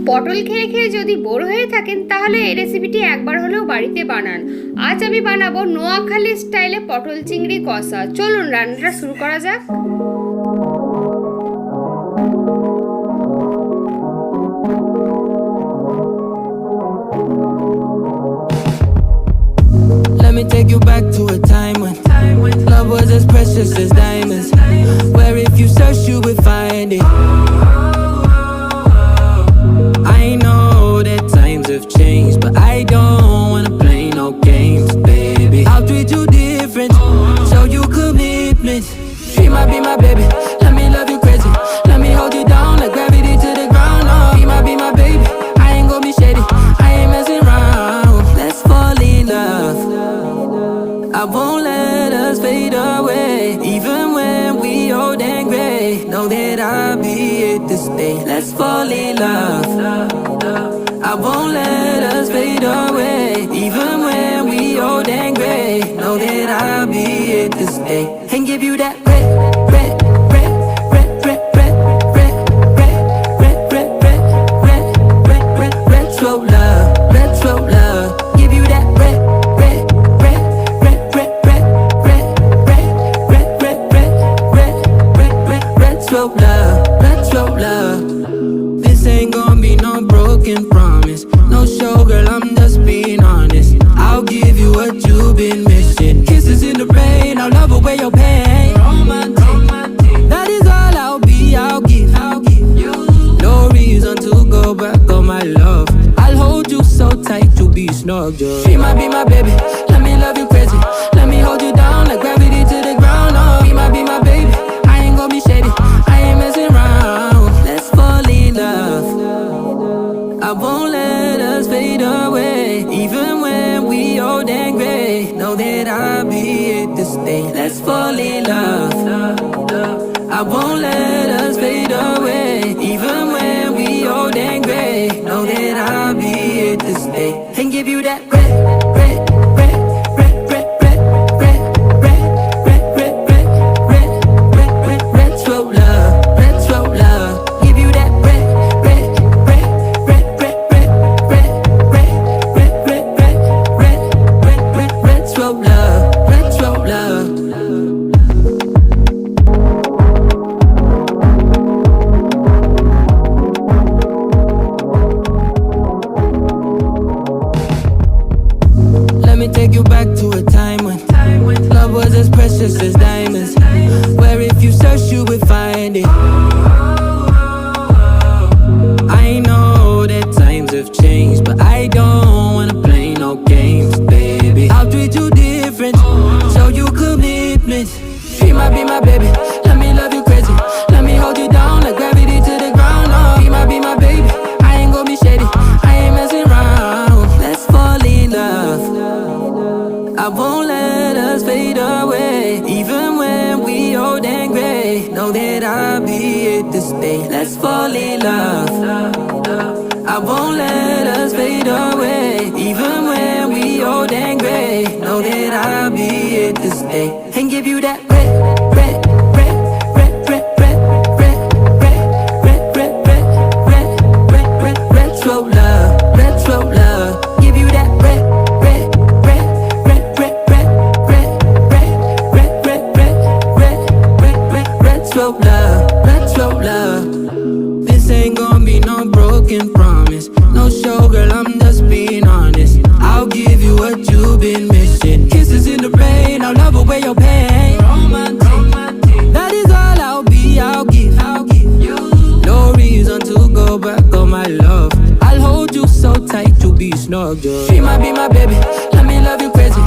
পটল খেয়ে খেয়ে যদি বোর হয়ে থাকেন তাহলে এই রেসিপিটি একবার হলেও বাড়িতে বানান। আজ আমি বানাবো নোয়াখালী স্টাইলে পটল চিংড়ি কষা। চলুন রান্নাটা শুরু করা যাক। Let me take you back to a time when love was as precious as diamonds, where if you search you would find it. I know that times have changed, but I don't wanna play no games, baby. I'll treat you different, show you commitment. She might be my baby, let me love you crazy, let me hold you down like gravity to the ground. Oh, he might be my baby, I ain't gonna be shady, I ain't messing around. Let's fall in love, I won't let us fade away, even when we old and gray. Know that I'll be here to stay. Let's fall in love, I won't let us fade away, even when we old and gray. Know that I'll be here to stay and give you that red, red, red, red, red, red, red, red, red, red, red, red, red, red, retro love, retro love. Give you that red, red, red, red, red, red, red, red, red, red, red, red, red, red, retro love, retro love. This ain't gonna be no broken promise, no show, girl, I'm just being honest. I'll give you what you've been missing. Kisses in the rain, I'll love away your pain. Romantic, that is all I'll be, I'll give you. No reason to go back on my love. I'll hold you so tight, you'll be snug, girl. She might be my baby, let me love you crazy, let me hold you down like gravity to the ground. Oh, he might be my baby, I ain't gonna be shady, I ain't messing around. Let's fall in love, I won't let us fade away, even when we old and gray. Know that I'll be here to stay. Let's fall in love, I won't let us fade away, even when we old and gray. Know that I'll be here to stay and give you that red, red, red, red, red, red, red, red, red, red, red, red, red, red, retro love, retro love. Give you that red, red, red, red, red, red, red, red, red, red, red, red, red, red, retro love, retro love. Let me take you back to a time when love was as precious as diamonds, where if you search you would find it. I know that times have changed, but I don't wanna play no games, baby. I'll treat you different, show you commitment. She might be my baby, let me love you crazy, let me hold you down like gravity to the ground. Oh, he might be my baby, I ain't gonna be shady, I ain't messing around. Let's fall in love, I won't let us fade away, even when we old and gray. Know that I'll be here to stay. Let's fall in love, I won't let us fade away, even when we old and gray. Know that I'll be here to stay and give you that red, red, red, red, red, red, red, red, red, red, red, red, red, red, retro love, retro love. Give you that red, red, red, red, red, red, red, red, red, red, red, red, red, red, retro love, retro love. This ain't gonna be no broken promise, no show, girl, I'm just being honest. I'll give you what you've been missing. Kisses in the rain, I'll love away your pain. Romantic, that is all I'll be, I'll give you. No reason to go back on my love. I'll hold you so tight, you'll be snug, girl. She might be my baby, let me love you crazy,